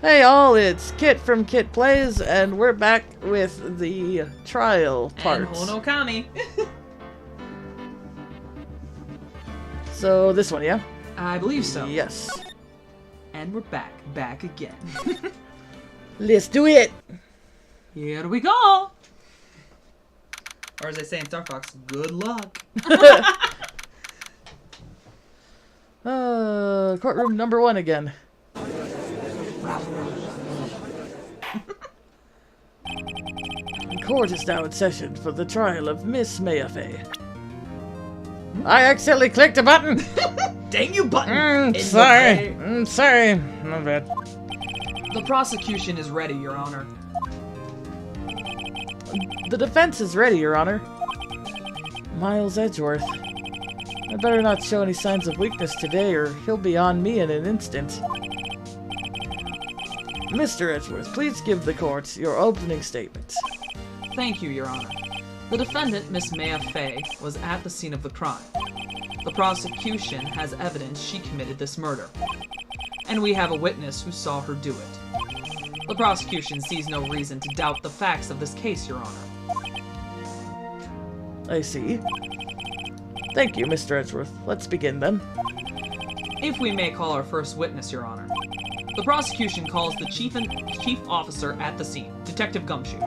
Hey all, it's Kit from Kit Plays, and we're back with the trial part. And Honokami. So this one, yeah? I believe so. Yes. And we're back again. Let's do it! Here we go! Or as they say in Star Fox, good luck. Courtroom number 1 again. Court is now in session for the trial of Miss Mayafay. I accidentally clicked a button! Dang you, button! Sorry. My bad. The prosecution is ready, Your Honor. The defense is ready, Your Honor. Miles Edgeworth. I better not show any signs of weakness today, or he'll be on me in an instant. Mr. Edgeworth, please give the court your opening statement. Thank you, Your Honor. The defendant, Miss Maya Fey, was at the scene of the crime. The prosecution has evidence she committed this murder, and we have a witness who saw her do it. The prosecution sees no reason to doubt the facts of this case, Your Honor. I see. Thank you, Mr. Edgeworth. Let's begin then. If we may call our first witness, Your Honor. The prosecution calls the chief officer at the scene, Detective Gumshoe.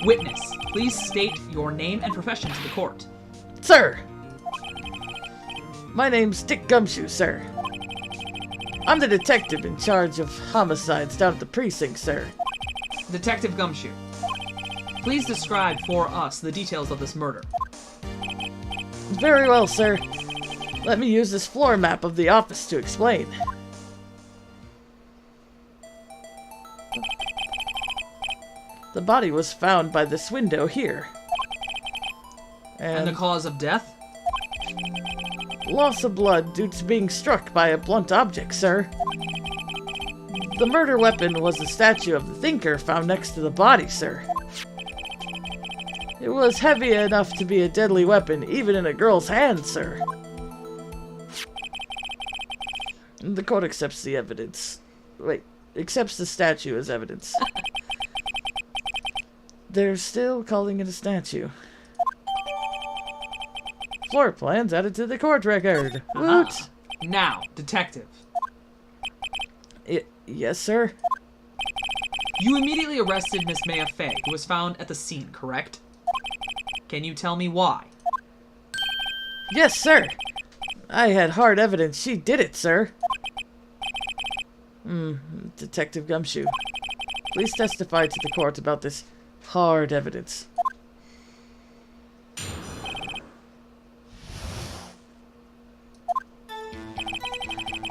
Witness, please state your name and profession to the court. Sir! My name's Dick Gumshoe, sir. I'm the detective in charge of homicides down at the precinct, sir. Detective Gumshoe, please describe for us the details of this murder. Very well, sir. Let me use this floor map of the office to explain. The body was found by this window here. And the cause of death? Loss of blood due to being struck by a blunt object, sir. The murder weapon was a statue of the thinker found next to the body, sir. It was heavy enough to be a deadly weapon, even in a girl's hand, sir. The court accepts the evidence. Wait, accepts the statue as evidence. They're still calling it a statue. Floor plans added to the court record. Woot! Now, detective. Yes, sir. You immediately arrested Miss Maya Fey, who was found at the scene, correct? Can you tell me why? Yes, sir. I had hard evidence she did it, sir. Detective Gumshoe, please testify to the court about this hard evidence.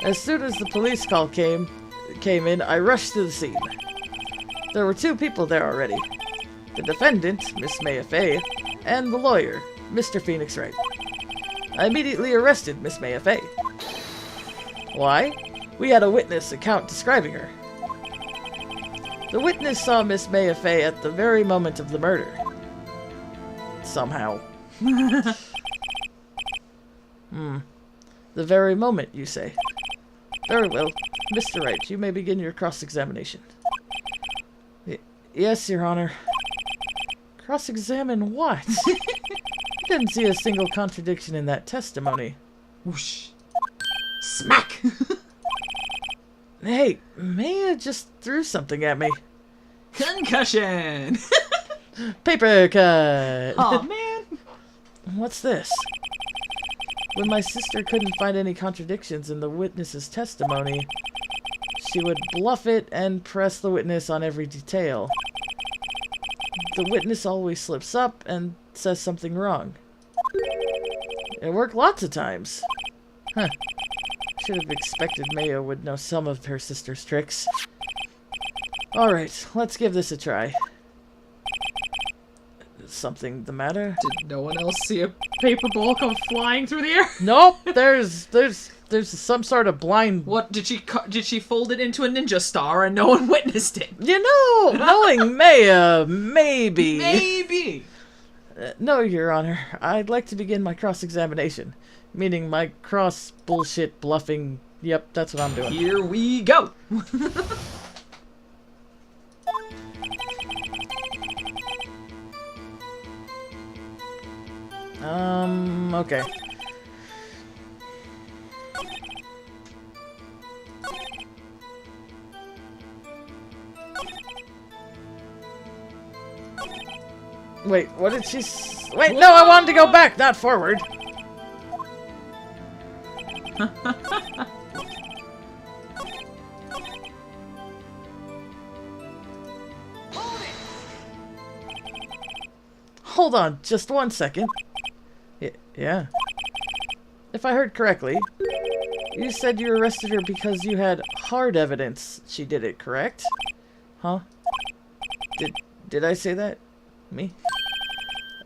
As soon as the police call came in, I rushed to the scene. There were 2 people there already. The defendant, Miss Maya Fey, and the lawyer, Mr. Phoenix Wright. I immediately arrested Miss Maya Fey. Why? We had a witness account describing her. The witness saw Miss Maya Fey at the very moment of the murder. Somehow. The very moment, you say? Very well. Mr. Wright, you may begin your cross-examination. Yes, Your Honor. Cross-examine what? I didn't see a single contradiction in that testimony. Whoosh. Smack! Hey, Maya just threw something at me. Concussion! Paper cut! Oh man! What's this? When my sister couldn't find any contradictions in the witness's testimony, she would bluff it and press the witness on every detail. The witness always slips up and says something wrong. It worked lots of times. Huh. Should have expected Maya would know some of her sister's tricks. Alright, let's give this a try. Is something the matter? Did no one else see a paper ball come flying through the air? Nope, there's some sort of blind... What, did she fold it into a ninja star and no one witnessed it? You know, knowing Maya, maybe. Maybe. No, Your Honor. I'd like to begin my cross-examination. Meaning my cross bullshit bluffing. Yep, that's what I'm doing. Here we go. Okay. Wait, what did she wait, no, I wanted to go back, not forward. Hold on, just 1 second. Yeah. If I heard correctly, you said you arrested her because you had hard evidence she did it, correct? Huh? Did I say that? Me?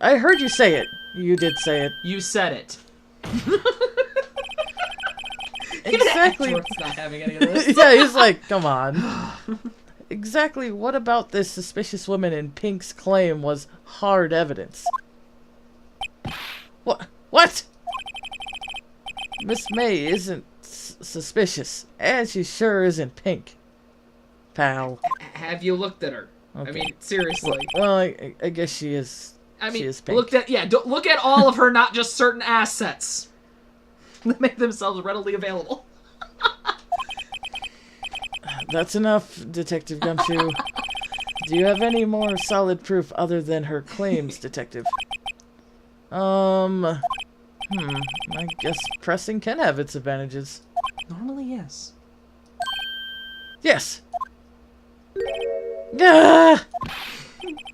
I heard you say it. You did say it. You said it. Exactly. Jordan's not having any of this. Yeah, he's like, come on. Exactly what about this suspicious woman in Pink's claim was hard evidence? What? Miss May isn't suspicious, and she sure isn't Pink. Pal. Have you looked at her? Okay. I mean, seriously. Well, I guess she is. I mean, she is Pink. look at all of her, not just certain assets that make themselves readily available. That's enough, Detective Gumshoe. Do you have any more solid proof other than her claims, Detective? I guess pressing can have its advantages. Normally, yes. Yes! Ah!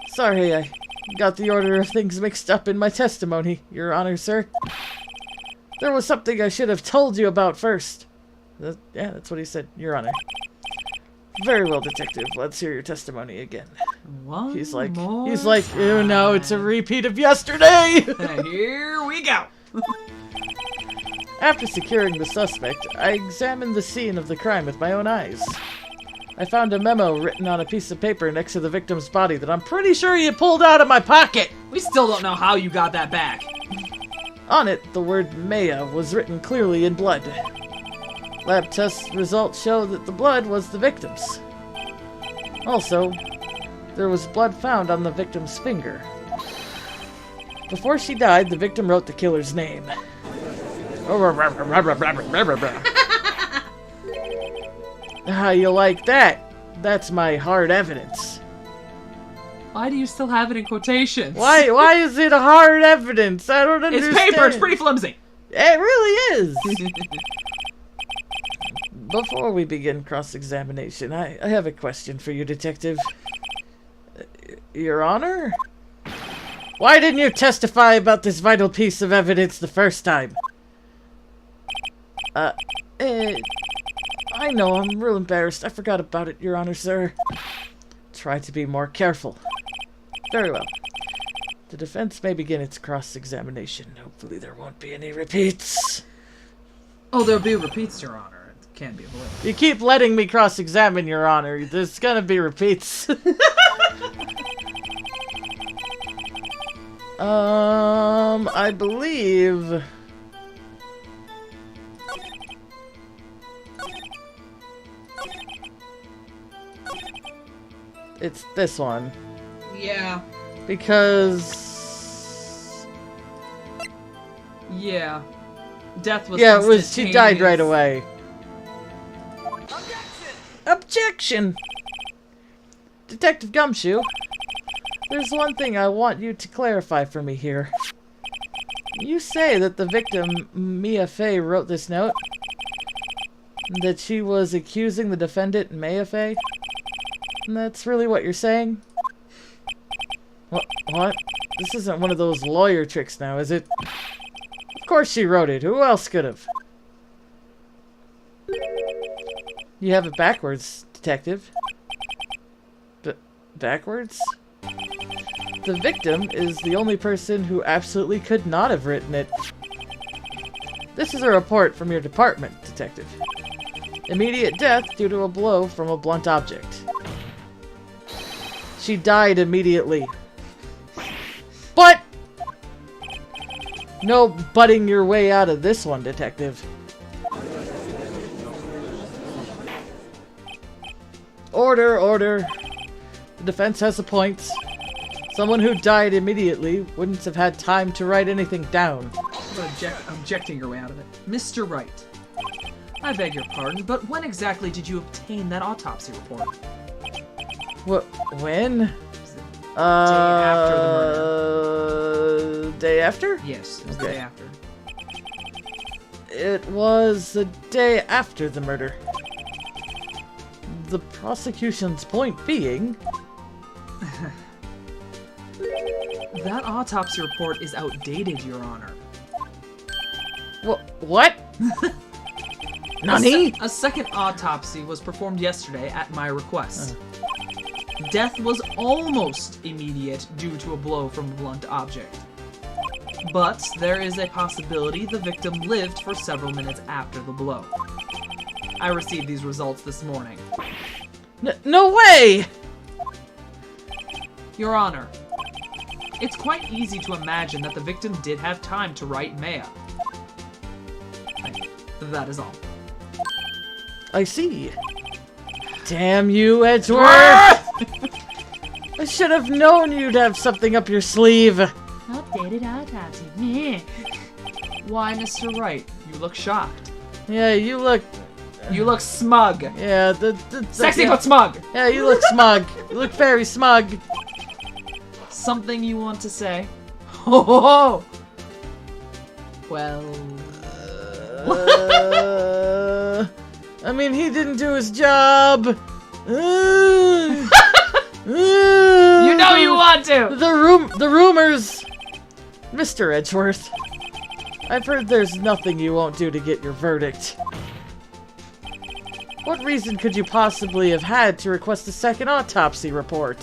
Sorry, I got the order of things mixed up in my testimony, Your Honor, sir. There was something I should have told you about first. Yeah, that's what he said, Your Honor. Very well, Detective. Let's hear your testimony again. He's like, oh no, it's a repeat of yesterday! Here we go! After securing the suspect, I examined the scene of the crime with my own eyes. I found a memo written on a piece of paper next to the victim's body that I'm pretty sure you pulled out of my pocket! We still don't know how you got that back. On it, the word Maya was written clearly in blood. Lab test results show that the blood was the victim's. Also, there was blood found on the victim's finger. Before she died, the victim wrote the killer's name. How you like that? That's my hard evidence. Why do you still have it in quotations? Why is it hard evidence? I don't understand. It's paper, it's pretty flimsy. It really is. Before we begin cross-examination, I have a question for you, Detective. Your Honor? Why didn't you testify about this vital piece of evidence the first time? I know, I'm real embarrassed. I forgot about it, Your Honor, sir. Try to be more careful. Very well. The defense may begin its cross-examination. Hopefully there won't be any repeats. Oh, there'll be repeats, Your Honor. It can't be avoided. You keep letting me cross-examine, Your Honor. There's gonna be repeats. I believe... it's this one. Yeah. Because... yeah. Death was yeah, it was. She died instantaneous. right away. Objection! Objection! Detective Gumshoe, there's one thing I want you to clarify for me here. You say that the victim, Mia Fey, wrote this note? That she was accusing the defendant, Maya Fey? And that's really what you're saying? What? This isn't one of those lawyer tricks now, is it? Of course she wrote it. Who else could have? You have it backwards, Detective. Backwards? The victim is the only person who absolutely could not have written it. This is a report from your department, Detective. Immediate death due to a blow from a blunt object. She died immediately. But No butting your way out of this one, Detective. Order, order. The defense has a point. Someone who died immediately wouldn't have had time to write anything down. Objecting your way out of it. Mr. Wright, I beg your pardon, but when exactly did you obtain that autopsy report? What? When? Day after the murder. Day after? Yes, it was the Okay. day after. It was the day after the murder. The prosecution's point being... That autopsy report is outdated, Your Honor. What? NANI? A second autopsy was performed yesterday at my request. Death was almost immediate due to a blow from a blunt object. But there is a possibility the victim lived for several minutes after the blow. I received these results this morning. No way! Your Honor, it's quite easy to imagine that the victim did have time to write Maya. That is all. I see. Damn you, Edgeworth! I should have known you'd have something up your sleeve. Updated autopsy. Why, Mr. Wright, you look shocked. Yeah, you look... You look smug. Yeah, Sexy yeah. but smug. Yeah, you look smug. You look very smug. Something you want to say? Ho ho ho! Well... I mean, he didn't do his job. You know you want to! The rumors. Mr. Edgeworth, I've heard there's nothing you won't do to get your verdict. What reason could you possibly have had to request a second autopsy report?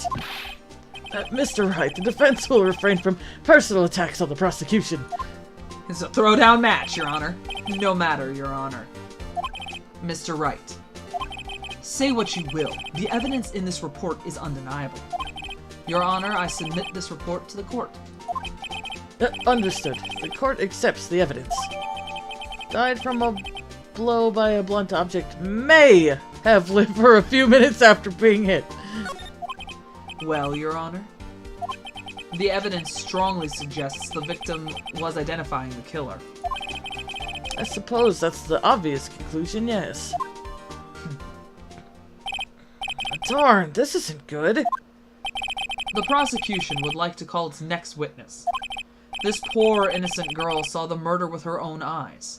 Mr. Wright, the defense will refrain from personal attacks on the prosecution. It's a throwdown match, Your Honor. No matter, Your Honor. Mr. Wright, say what you will. The evidence in this report is undeniable. Your Honor, I submit this report to the court. Understood. The court accepts the evidence. Died from a blow by a blunt object. May have lived for a few minutes after being hit. Well, Your Honor, the evidence strongly suggests the victim was identifying the killer. I suppose that's the obvious conclusion, yes. Darn, this isn't good. The prosecution would like to call its next witness. This poor, innocent girl saw the murder with her own eyes.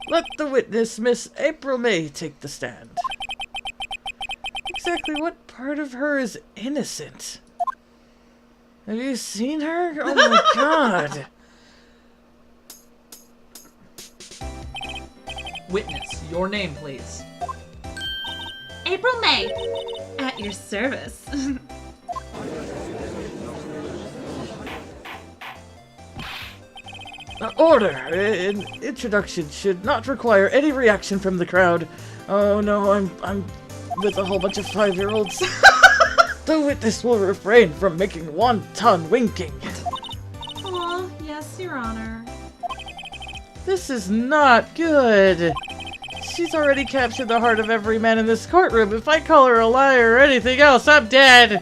Let the witness, Miss April May, take the stand. Exactly what part of her is innocent? Have you seen her? Oh my god. Witness, your name, please. April May, at your service. Order! An introduction should not require any reaction from the crowd. Oh no, I'm with a whole bunch of 5-year-olds. The witness will refrain from making wanton winking. Aw, yes, Your Honor. This is not good. She's already captured the heart of every man in this courtroom. If I call her a liar or anything else, I'm dead.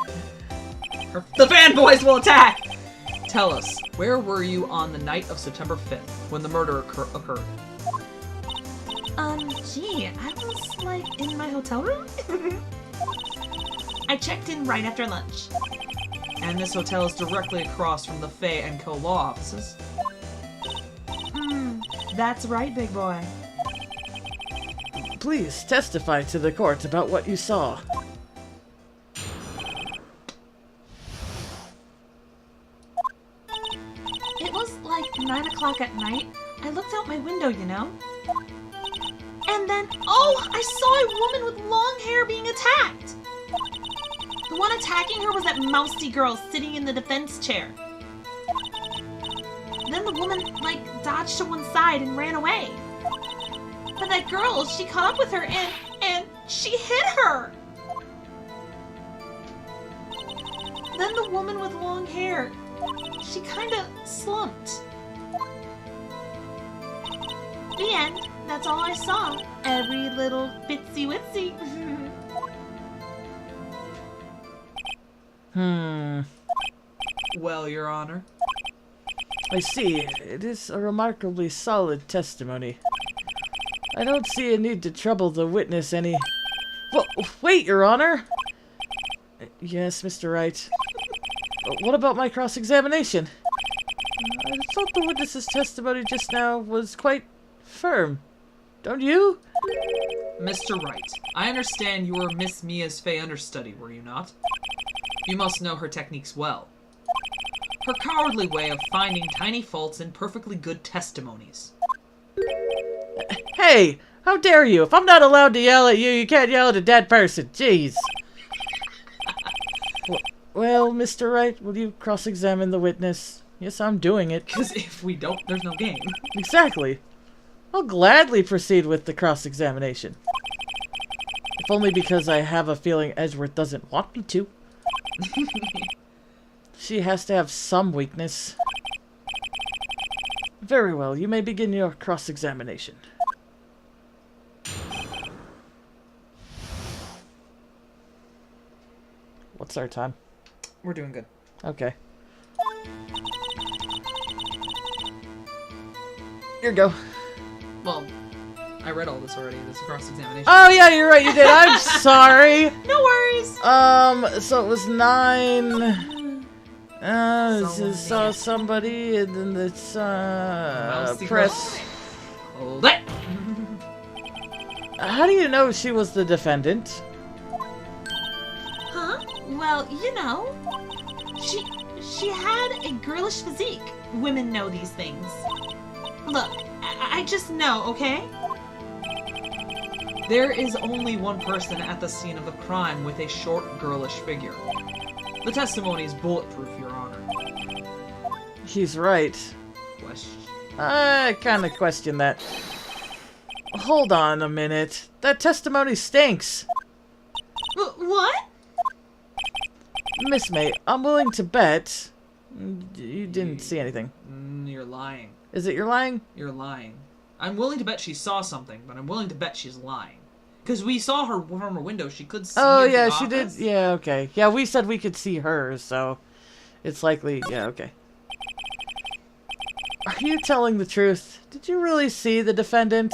The fanboys will attack! Tell us, where were you on the night of September 5th, when the murder occurred? Gee, I was, like, in my hotel room? I checked in right after lunch. And this hotel is directly across from the Fay & Co. law offices. That's right, big boy. Please testify to the court about what you saw. It was, like, 9 o'clock at night. I looked out my window, you know? And then, oh, I saw a woman with long hair being attacked! The one attacking her was that mousy girl sitting in the defense chair. Then the woman, like, dodged to one side and ran away. But that girl, she caught up with her and she hit her! then the woman with long hair, she kinda slumped. The end. That's all I saw. Every little bitsy witsy. Well, Your Honor. I see. It is a remarkably solid testimony. I don't see a need to trouble the witness any... Well, wait, Your Honor! Yes, Mr. Wright. What about my cross-examination? I thought the witness's testimony just now was quite firm. Don't you? Mr. Wright, I understand you were Miss Mia's Fey understudy, were you not? You must know her techniques well. Her cowardly way of finding tiny faults in perfectly good testimonies. Hey! How dare you! If I'm not allowed to yell at you, you can't yell at a dead person. Jeez. Well, Mr. Wright, will you cross-examine the witness? Yes, I'm doing it. Because if we don't, there's no game. Exactly. I'll gladly proceed with the cross-examination. If only because I have a feeling Edgeworth doesn't want me to. She has to have some weakness. Very well, you may begin your cross-examination. What's our time? We're doing good. Okay. Here you go. Well, I read all this already. This is cross-examination. Oh yeah, you're right, you did. I'm sorry. No worries. So it was 9. Saw somebody, and then it's press. Hold it. How do you know she was the defendant? Huh? Well, you know, she had a girlish physique. Women know these things. Look, I just know, okay? There is only one person at the scene of the crime with a short, girlish figure. The testimony is bulletproof, Your Honor. He's right. Question. I kind of question that. Hold on a minute. That testimony stinks. What? Miss May, I'm willing to bet... You didn't see anything. You're lying. Is it you're lying? You're lying. I'm willing to bet she saw something, but I'm willing to bet she's lying. Because we saw her from her window. She could see Oh, into yeah, the she did. office. Yeah, okay. Yeah, we said we could see her, so... It's likely... Yeah, okay. Are you telling the truth? Did you really see the defendant?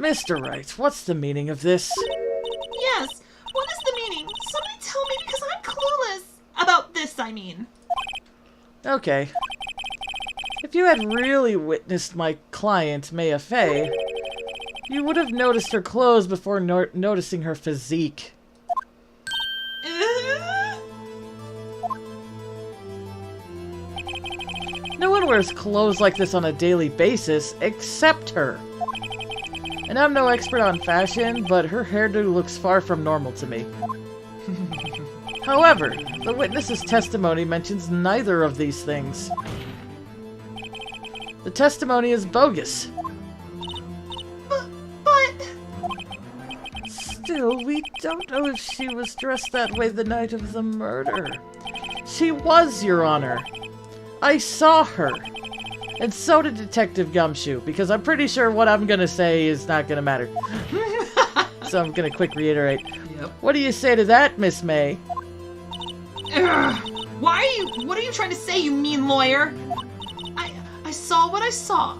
Mr. Wright, what's the meaning of this? Yes. What is the meaning? Somebody tell me because I'm clueless. About this, I mean. Okay. If you had really witnessed my client, Maya Fey, you would have noticed her clothes before noticing her physique. No one wears clothes like this on a daily basis, except her. And I'm no expert on fashion, but her hairdo looks far from normal to me. However, the witness's testimony mentions neither of these things. The testimony is bogus. But... Still, we don't know if she was dressed that way the night of the murder. She was, Your Honor. I saw her. And so did Detective Gumshoe, because I'm pretty sure what I'm gonna say is not gonna matter. So I'm gonna quick reiterate. Yep. What do you say to that, Miss May? What are you trying to say, you mean lawyer? I saw what I saw.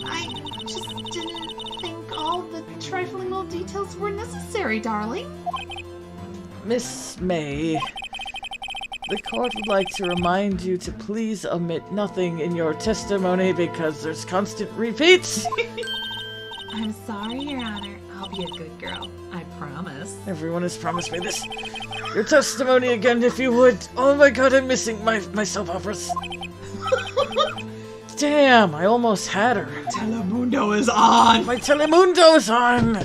I just didn't think all the trifling little details were necessary, darling. Miss May, the court would like to remind you to please omit nothing in your testimony because there's constant repeats. I'm sorry, Your Honor. I'll be a good girl. I promise. Everyone has promised me this. Your testimony again, if you would. Oh my god, I'm missing my soap operas. Damn, I almost had her. Telemundo is on! My Telemundo is on!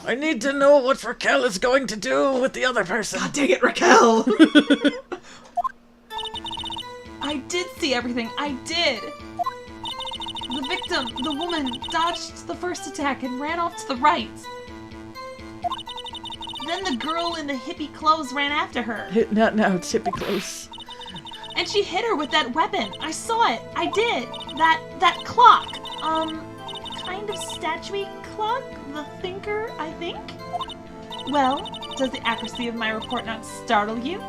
I need to know what Raquel is going to do with the other person. God dang it, Raquel! I did see everything. I did. The victim, the woman, dodged the first attack and ran off to the right. Then the girl in the hippie clothes ran after her. Not now, it's hippie close. And she hit her with that weapon. I saw it. I did. That clock. Kind of statuey clock? The thinker, I think? Well, does the accuracy of my report not startle you?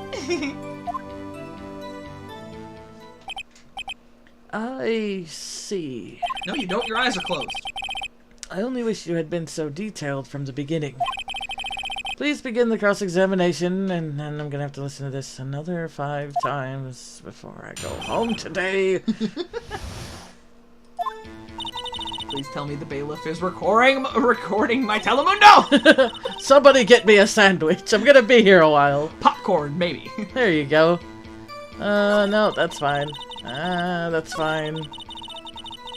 I see. No, you don't. Your eyes are closed. I only wish you had been so detailed from the beginning. Please begin the cross-examination, and then I'm gonna have to listen to this another 5 times before I go home today. Please tell me the bailiff is recording my Telemundo! Somebody get me a sandwich. I'm gonna be here a while. Popcorn, maybe. There you go. No, that's fine. That's fine.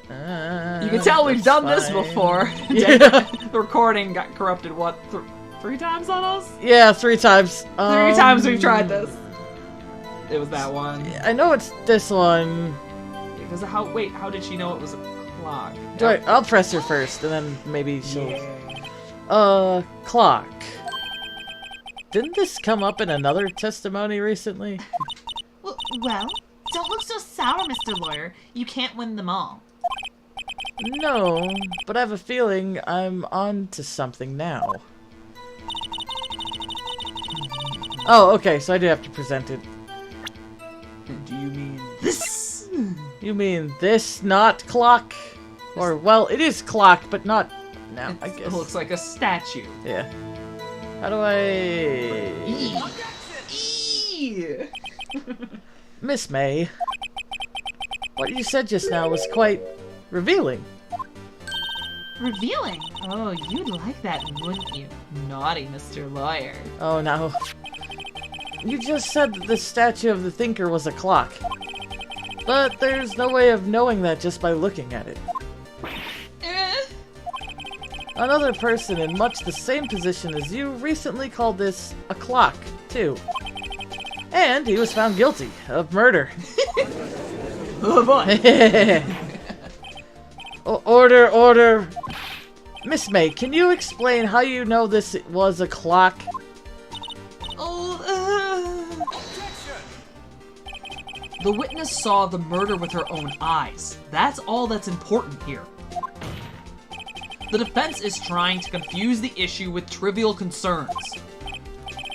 You can tell we've done this before. Yeah. The recording got corrupted, what, 3 times on us? Yeah, 3 times. 3 times we've tried this. It was that one. I know it's this one. Because how did she know it was a clock? I'll press her first, and then maybe she'll... Yeah. Clock. Didn't this come up in another testimony recently? Well, don't look so sour, Mr. Lawyer. You can't win them all. No, but I have a feeling I'm on to something now. Oh, okay, so I do have to present it. Do you mean this? You mean this, not clock? Or, well, it is clock, but not now, I guess. It looks like a statue. Yeah. How do I... Miss May, what you said just now was quite revealing. Revealing? Oh, you'd like that, wouldn't you? Naughty Mr. Lawyer. Oh no. You just said that the statue of the thinker was a clock. But there's no way of knowing that just by looking at it. Another person in much the same position as you recently called this a clock, too. And he was found guilty of murder. Oh boy. Order, order. Miss May, can you explain how you know this was a clock? The witness saw the murder with her own eyes. That's all that's important here. The defense is trying to confuse the issue with trivial concerns.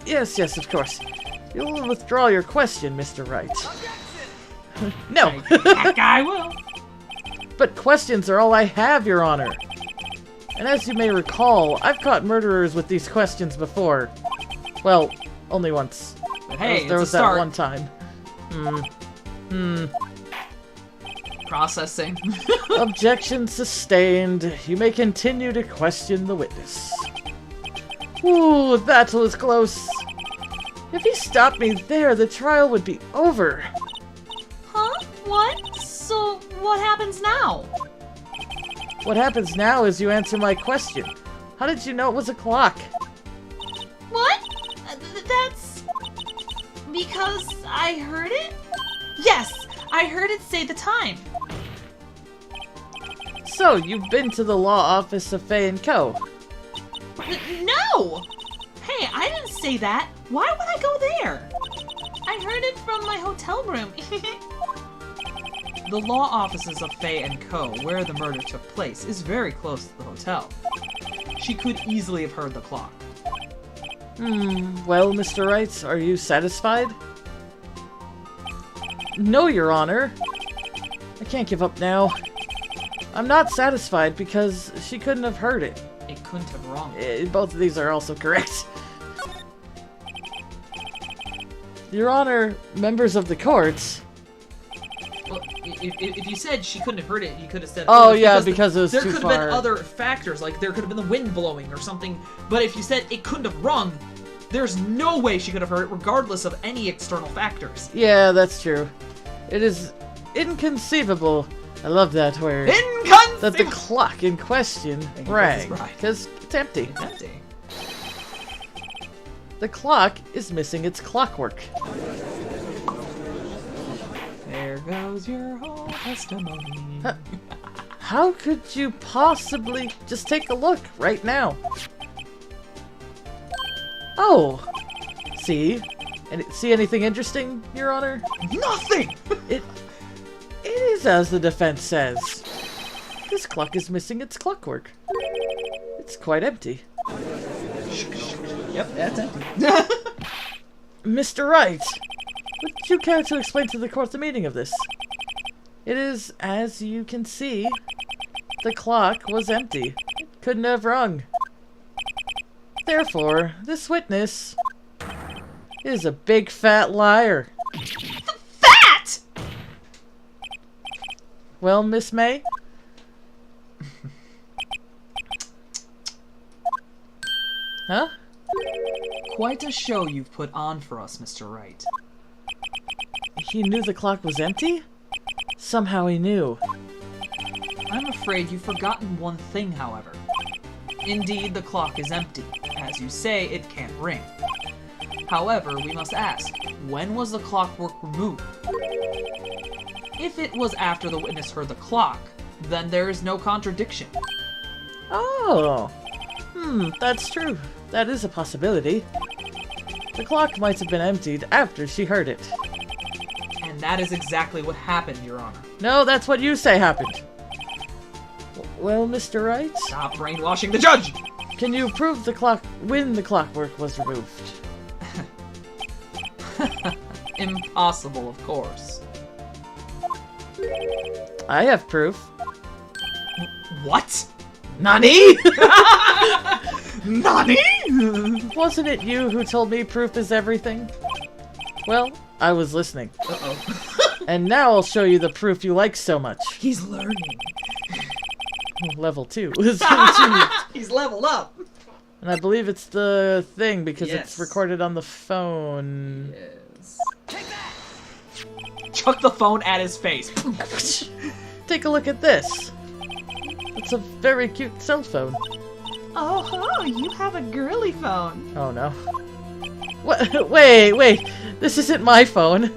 Yes, of course. You'll withdraw your question, Mr. Wright. No! That guy will. But questions are all I have, Your Honor. And as you may recall, I've caught murderers with these questions before. Well, only once. But hey, there was it's a start. that one time. Processing. Objection sustained. You may continue to question the witness. Ooh, that was close. If he stopped me there, the trial would be over. Huh? What? So, what happens now? What happens now is you answer my question. How did you know it was a clock? What? That's... because I heard it? Yes! I heard it say the time. So, you've been to the law office of Fay & Co. No! Hey, I didn't say that. Why would I go there? I heard it from my hotel room. The law offices of Fay & Co., where the murder took place, is very close to the hotel. She could easily have heard the clock. Well, Mr. Wright, are you satisfied? No, Your Honor. I can't give up now. I'm not satisfied because she couldn't have heard it. It couldn't have wrong. Both of these are also correct. Your Honor, members of the court. Well, if you said she couldn't have heard it, you could have said... Oh, yeah, because it was there too could far. have been other factors, like there could have been the wind blowing or something. But if you said it couldn't have rung, there's no way she could have heard it, regardless of any external factors. Yeah, that's true. It is inconceivable. I love that word. Inconceivable! That the clock in question rang. Because it's empty. It's empty. The clock is missing its clockwork. There goes your whole testimony. How could you possibly... Just take a look right now. Oh, see? See anything interesting, Your Honor? Nothing! It is as the defense says. This clock is missing its clockwork. It's quite empty. Yep, that's empty. Mr. Wright, would you care to explain to the court the meaning of this? It is, as you can see, the clock was empty. It couldn't have rung. Therefore, this witness is a big fat liar. Fat! Well, Miss May? Huh? Quite a show you've put on for us, Mr. Wright. He knew the clock was empty? Somehow he knew. I'm afraid you've forgotten one thing, however. Indeed, the clock is empty. As you say, it can't ring. However, we must ask, when was the clockwork removed? If it was after the witness heard the clock, then there is no contradiction. Oh, that's true. That is a possibility. The clock might have been emptied after she heard it. And that is exactly what happened, Your Honor. No, that's what you say happened. Well, Mr. Wright, Stop brainwashing the judge! can you prove when the clockwork was removed? Impossible, of course. I have proof. What? NANI? NANI? Wasn't it you who told me proof is everything? Well, I was listening. Uh-oh. And now I'll show you the proof you like so much. He's learning. Level 2. He's leveled up. And I believe it's the thing because Yes. it's recorded on the phone. Yes. Chuck the phone at his face. Take a look at this. It's a very cute cell phone. Oh, you have a girly phone. Oh no. What? Wait. This isn't my phone.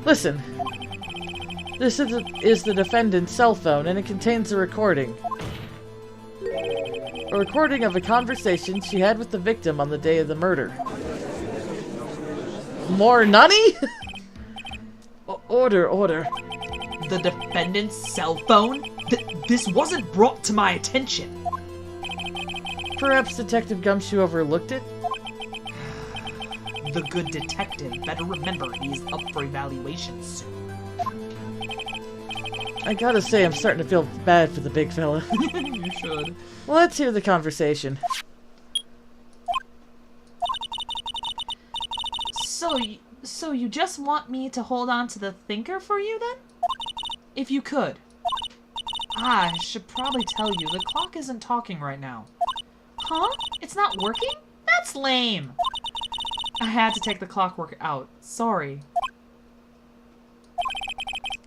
Listen. This is the defendant's cell phone, and it contains a recording. A recording of a conversation she had with the victim on the day of the murder. More NANI? Order. The defendant's cell phone? This wasn't brought to my attention. Perhaps Detective Gumshoe overlooked it? The good detective better remember he's up for evaluation soon. I gotta say, I'm starting to feel bad for the big fella. You should. Well, let's hear the conversation. So you just want me to hold on to the thinker for you then? If you could. I should probably tell you, the clock isn't talking right now. Huh? It's not working? That's lame. I had to take the clockwork out. Sorry.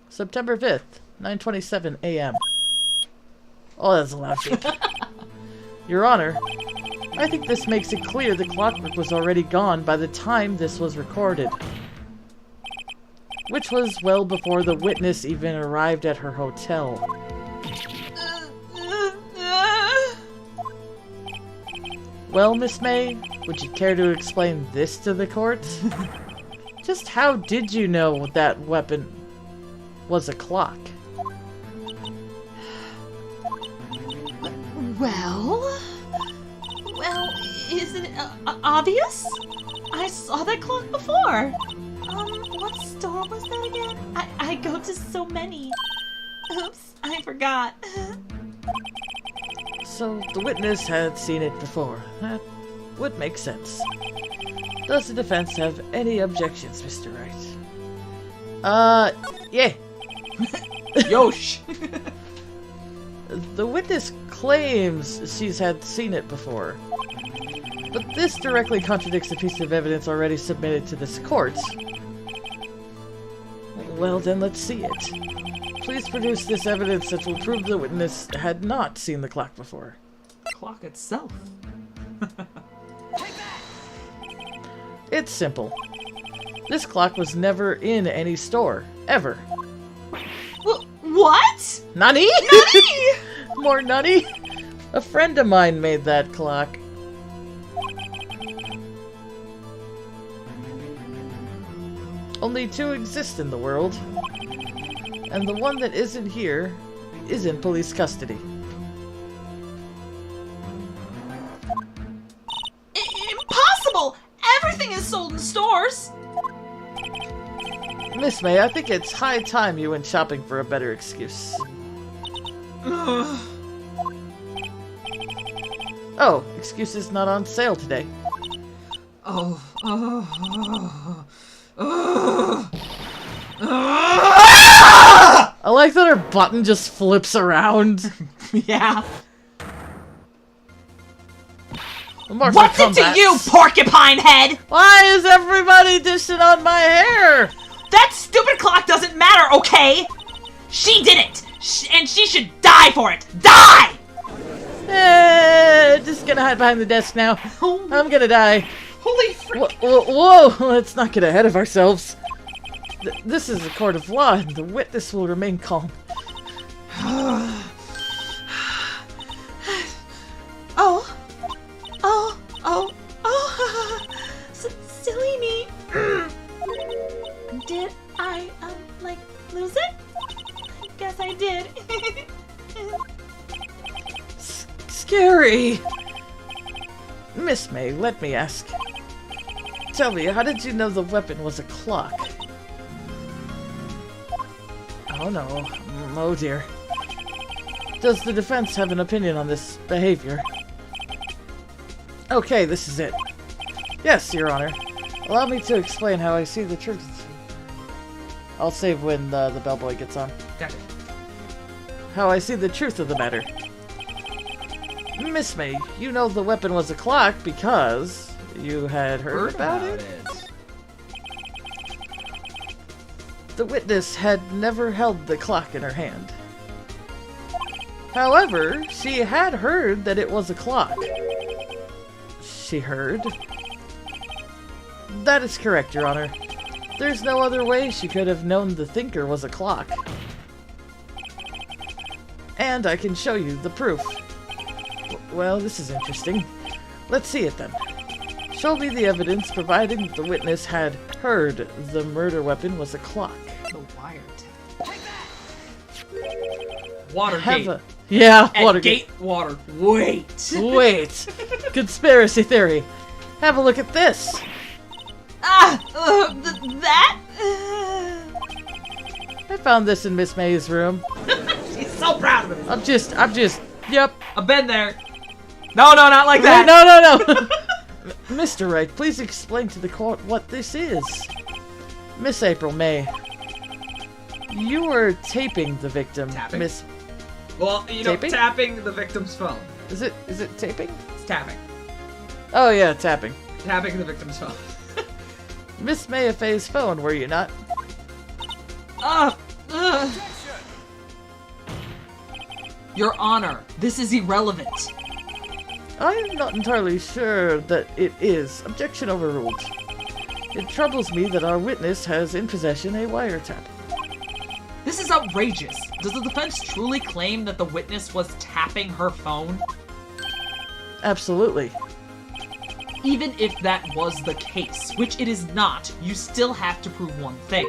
September 5th, 9:27 a.m. Oh, that's a loud beep. Your Honor, I think this makes it clear the clockwork was already gone by the time this was recorded. Which was well before the witness even arrived at her hotel. Well, Miss May, would you care to explain this to the court? Just how did you know that weapon was a clock? Well, isn't it obvious? I saw that clock before. What store was that again? I go to so many. Oops, I forgot. So the witness had seen it before. That would make sense. Does the defense have any objections, Mr. Wright? Yeah. Yosh! The witness claims she's had seen it before. But this directly contradicts a piece of evidence already submitted to this court. Well, then let's see it. Please produce this evidence that will prove the witness had not seen the clock before. The clock itself. It's simple. This clock was never in any store, ever. What? NANI? NANI! More NANI? A friend of mine made that clock. Only two exist in the world. And the one that isn't here is in police custody. Impossible! Everything is sold in stores! Miss May, I think it's high time you went shopping for a better excuse. Oh, excuses not on sale today. I like that her button just flips around. Yeah. Mark What's my it to comebacks. you, porcupine head? Why is everybody dishing on my hair? That stupid clock doesn't matter, okay? She did it! And she should die for it! Die! Just gonna hide behind the desk now. I'm gonna die. Holy frick! Whoa, let's not get ahead of ourselves. This is a court of law, and the witness will remain calm. Silly me. Did I, lose it? I guess I did. Scary! Miss May, let me ask. Tell me, how did you know the weapon was a clock? Oh no. Oh dear. Does the defense have an opinion on this behavior? Okay, this is it. Yes, Your Honor. Allow me to explain how I see the truth. I'll save when the bellboy gets on. Gotcha. How I see the truth of the matter. Miss May, you know the weapon was a clock because you had heard about it? The witness had never held the clock in her hand. However, she had heard that it was a clock. She heard? That is correct, Your Honor. There's no other way she could have known the thinker was a clock. And I can show you the proof. Well, this is interesting. Let's see it then. Show me the evidence providing that the witness had heard the murder weapon was a clock. The wiretap. Watergate. Yeah, At Watergate. Gate Water. Wait. Wait. Conspiracy theory. Have a look at this. That? I found this in Miss May's room. She's so proud of it. I'm just, yep. I've been there. No, not like that. No. Mr. Wright, please explain to the court what this is. Miss April May, you were taping the victim. Tapping? Miss... Well, Taping? tapping the victim's phone. Is it taping? It's tapping. Oh yeah, tapping. Tapping the victim's phone. Miss Mayafay's phone, were you not? Your Honor, this is irrelevant. I'm not entirely sure that it is. Objection overruled. It troubles me that our witness has in possession a wiretap. This is outrageous. Does the defense truly claim that the witness was tapping her phone? Absolutely. Even if that was the case, which it is not, you still have to prove one thing.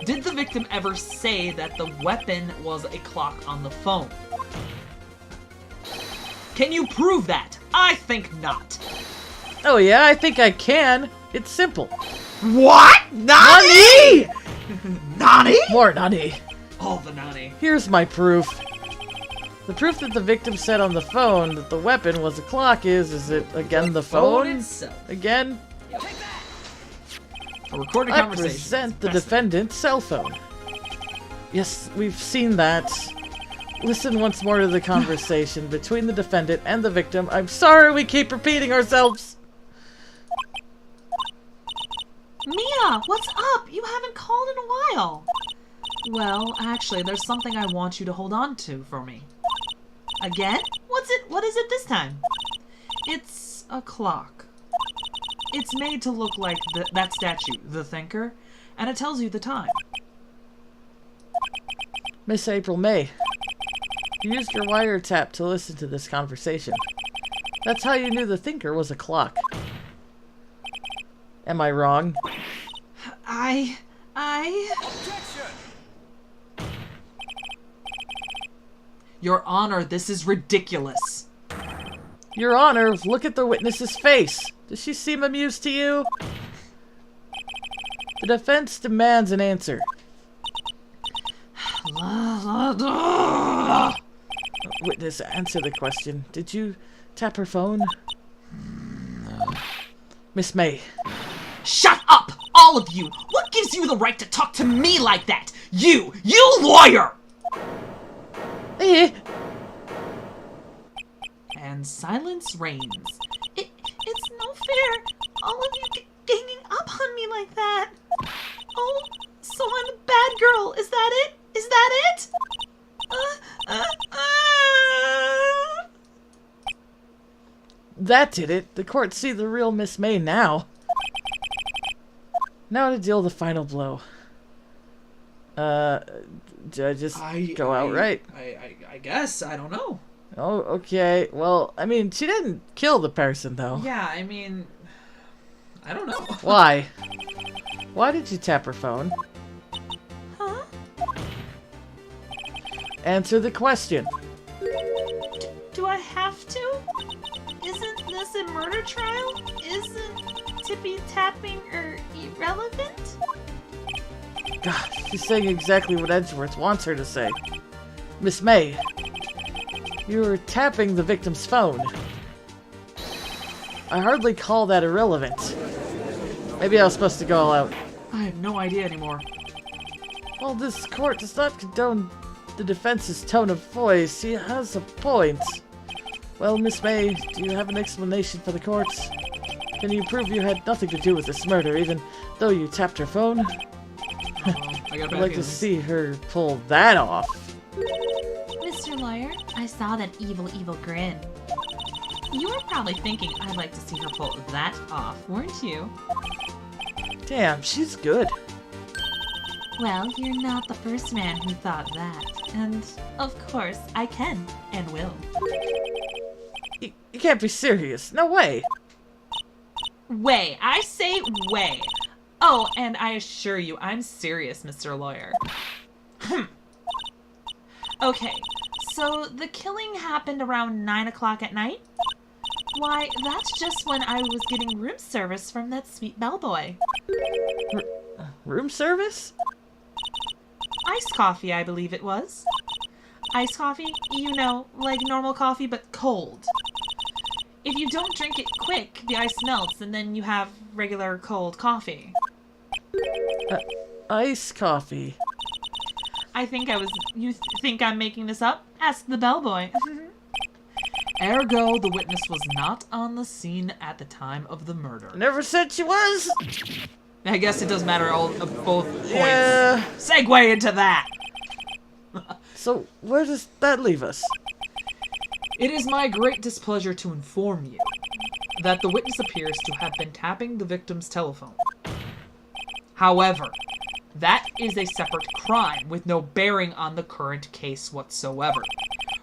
Did the victim ever say that the weapon was a clock on the phone? Can you prove that? I think not. Oh yeah, I think I can. It's simple. What? NANI? NANI? More Nani. All the NANI. Here's my proof. The proof that the victim said on the phone that the weapon was a clock is it again the phone? Itself. Again? A recorded I conversation. present the Best defendant's cell phone. Yes, we've seen that. Listen once more to the conversation between the defendant and the victim. I'm sorry we keep repeating ourselves. Mia, what's up? You haven't called in a while. Well, actually, there's something I want you to hold on to for me. Again? What is it this time? It's a clock. It's made to look like that statue, the Thinker, and it tells you the time. Miss April May, you used your wiretap to listen to this conversation. That's how you knew the Thinker was a clock. Am I wrong? Your Honor, this is ridiculous. Your Honor, look at the witness's face. Does she seem amused to you? The defense demands an answer. Witness, answer the question. Did you tap her phone? Miss May. Shut up, all of you! What gives you the right to talk to me like that? You lawyer! And silence reigns. It's no fair. All of you ganging up on me like that. Oh, so I'm a bad girl. Is that it? Is that it? That did it. The court see the real Miss May now. Now to deal the final blow. Do I just go outright? I guess. I don't know. Oh, okay. Well, I mean, she didn't kill the person, though. Yeah, I mean... I don't know. Why? Why did you tap her phone? Huh? Answer the question. Do I have to? Isn't this a murder trial? Isn't tippy tapping irrelevant? God, she's saying exactly what Edgeworth wants her to say. Miss May, you were tapping the victim's phone. I hardly call that irrelevant. Maybe I was supposed to go all out. I have no idea anymore. Well, this court does not condone the defense's tone of voice. He has a point. Well, Miss May, do you have an explanation for the court? Can you prove you had nothing to do with this murder, even though you tapped her phone? I'd like to see her pull that off. Mr. Lawyer, I saw that evil grin. You were probably thinking I'd like to see her pull that off, weren't you? Damn, she's good. Well, you're not the first man who thought that. And, of course, I can and will. You can't be serious. No way. Way. I say way. Oh, and I assure you, I'm serious, Mr. Lawyer. Okay, so the killing happened around 9 o'clock at night? Why, that's just when I was getting room service from that sweet bellboy. Room service? Iced coffee, I believe it was. Iced coffee? You know, like normal coffee, but cold. If you don't drink it quick, the ice melts, and then you have regular cold coffee. Iced coffee. You think I'm making this up? Ask the bellboy. Ergo, the witness was not on the scene at the time of the murder. Never said she was. I guess it does matter both points. Yeah. Segue into that. So, where does that leave us? It is my great displeasure to inform you that the witness appears to have been tapping the victim's telephone. However, that is a separate crime with no bearing on the current case whatsoever.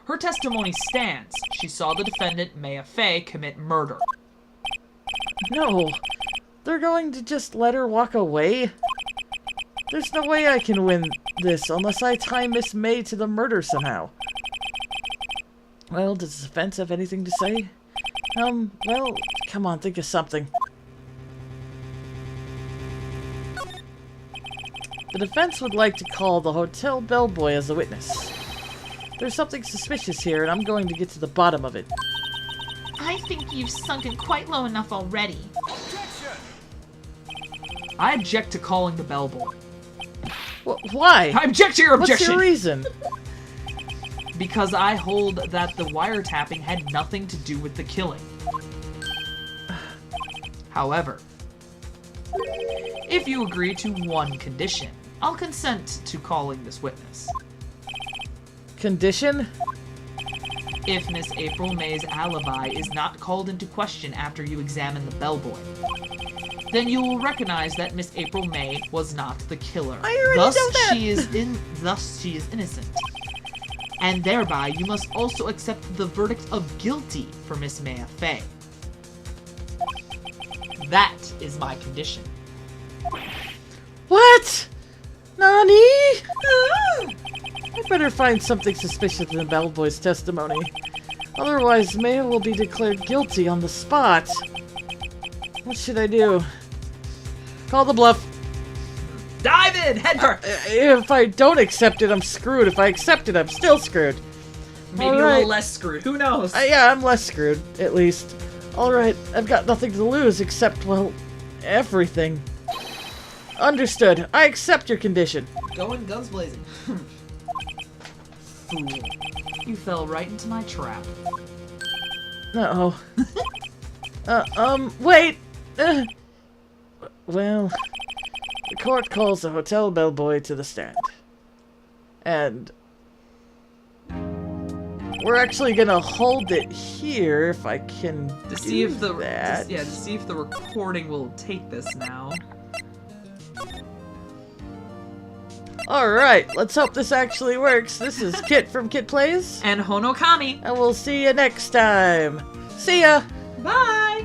Her testimony stands. She saw the defendant, Maya Fey, commit murder. No. They're going to just let her walk away? There's no way I can win this unless I tie Miss May to the murder somehow. Well, does the defense have anything to say? Well, come on, think of something. The defense would like to call the hotel bellboy as a witness. There's something suspicious here, and I'm going to get to the bottom of it. I think you've sunken quite low enough already. I object to calling the bellboy. Why? I object to your objection! What's your reason? Because I hold that the wiretapping had nothing to do with the killing. However, if you agree to one condition, I'll consent to calling this witness. Condition? If Miss April May's alibi is not called into question after you examine the bellboy, then you will recognize that Miss April May was not the killer. I already know that! Thus she is innocent. And thereby, you must also accept the verdict of guilty for Miss Maya Fey. That is my condition. What? Nani? I better find something suspicious in the bellboy's testimony. Otherwise, Maya will be declared guilty on the spot. What should I do? Call the bluff. Dive in, head first. If I don't accept it, I'm screwed. If I accept it, I'm still screwed. Maybe a little less screwed. Who knows? Yeah, I'm less screwed, at least. Alright, I've got nothing to lose except, well, everything. Understood. I accept your condition. Going guns blazing. Fool. You fell right into my trap. Uh-oh. Wait! Well, the court calls the hotel bellboy to the stand. And we're actually gonna hold it here if I can To see if the that. to see if the recording will take this now. Alright, let's hope this actually works. This is Kit from Kit Plays. And Honokami. And we'll see you next time. See ya! Bye!